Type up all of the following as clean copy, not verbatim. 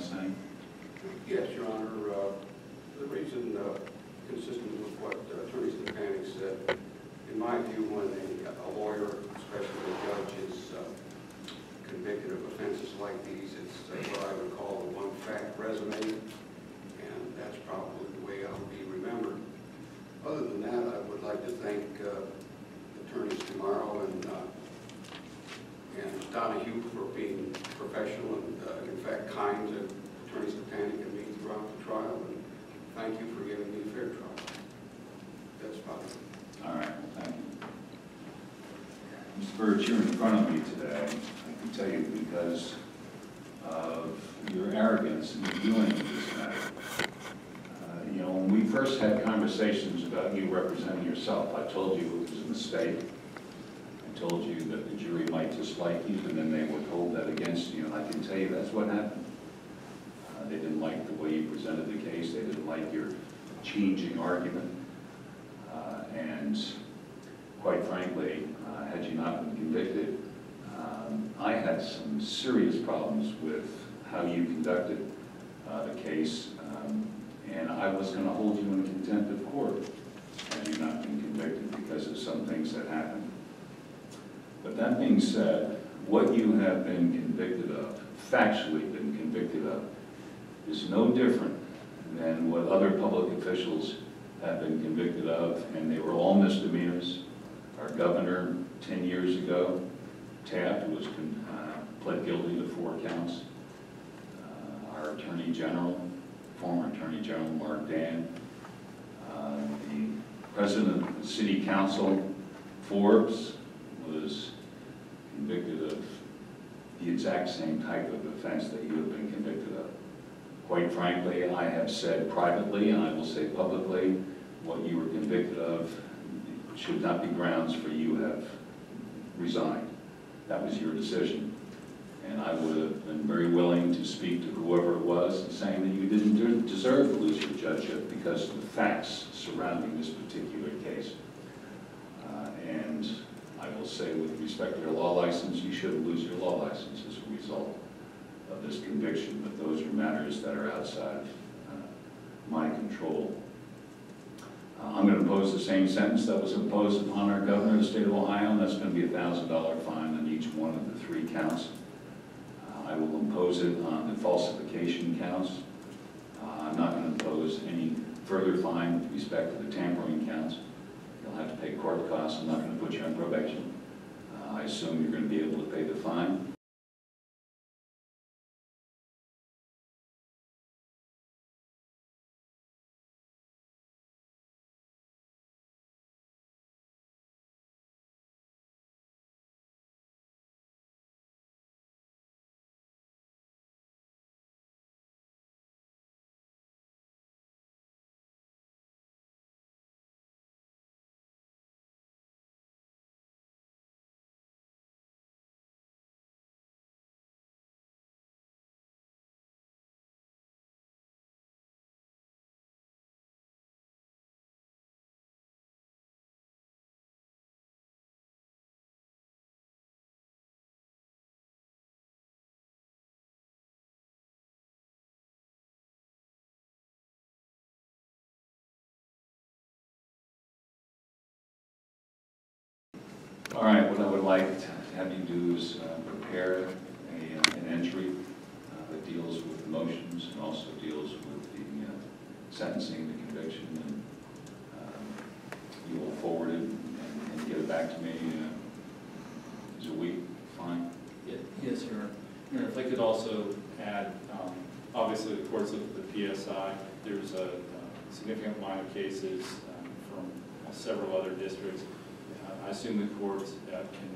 saying? Yes, Your Honor. The reason, consistent with what Attorney Stepanek said, in my view, when a lawyer, especially a judge, is convicted of offenses like these, it's what I would call a one-fact resume, and that's probably the way I'll be remembered. Other than that, I would like to thank attorneys tomorrow and Donahue for being professional and, in fact, kind to Attorney Stepanek and me throughout the trial, and thank you for giving me a fair trial. That's about it. All right, well, thank you. Mr. Burge, you're in front of me today, I can tell you, because of your arrogance in dealing with this matter. You know, when we first had conversations about you representing yourself, I told you it was a mistake. I told you that the jury might dislike you, and then they were told that against you, and I can tell you that's what happened. They didn't like the way you presented the case. They didn't like your changing argument. And quite frankly, had you not been convicted, I had some serious problems with how you conducted the case, and I was going to hold you in contempt of court had you not been convicted because of some things that happened. But that being said, what you have been convicted of, factually been convicted of, is no different than what other public officials have been convicted of, and they were all misdemeanors. Our governor, 10 years ago, Taft, was pled guilty to 4 counts. Our Attorney General, former Attorney General Mark Dan, the President of the City Council, Forbes, was convicted of the exact same type of offense that you have been convicted of. Quite frankly, I have said privately, and I will say publicly, what you were convicted of should not be grounds for you have resigned. That was your decision. And I would have been very willing to speak to whoever it was and saying that you didn't deserve to lose your judgeship because of the facts surrounding this particular case. And I will say with respect to your law license, you shouldn't lose your law license as a result of this conviction, but those are matters that are outside of my control. I'm going to impose the same sentence that was imposed upon our governor of the state of Ohio, and that's going to be a $1,000 fine on each one of the 3 counts. I will impose it on the falsification counts. I'm not going to impose any further fine with respect to the tampering counts. You'll have to pay court costs. I'm not going to put you on probation. I assume you're going to be able to pay the fine. All right, what I would like to have you do is prepare an entry that deals with the motions and also deals with the sentencing, the conviction, and you will forward it and get it back to me. Is a week fine? Yes, Your Honor. If I could also add, obviously the courts look at the PSI. There's a significant line of cases from several other districts. I assume the court, in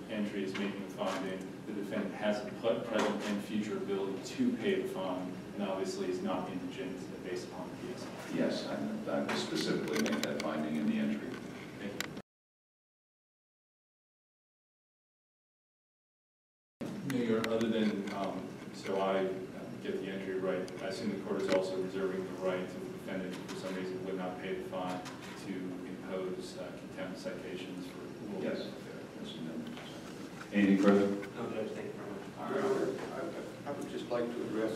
the entry, is making a finding the defendant has a present and future ability to pay the fine, and obviously is not indigent based upon the PSI. Yes, I will specifically make that finding in the entry. Thank you. No, Your Honor, other than, so I get the entry right, I assume the court is also reserving the right to the defendant, who for some reason would not pay the fine, to impose contempt citations for. Yes. Anything further? No, Judge, thank you very much. Your Honor, I would just like to address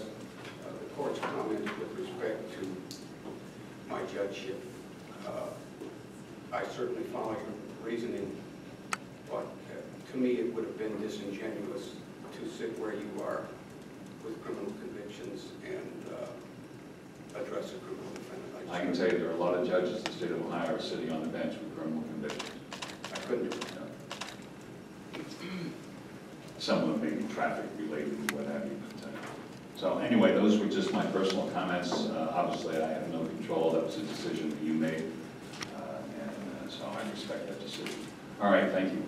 judgeship. I certainly follow your reasoning, but to me it would have been disingenuous to sit where you are with criminal convictions and address a criminal defendant. I can tell you there are a lot of judges in the state of Ohio are sitting on the bench with criminal convictions. I couldn't do it. Some of them may be traffic related and what have you. But, so anyway, those were just my personal comments. Obviously, I have no control. That was a decision that you made. And so I respect that decision. All right, thank you.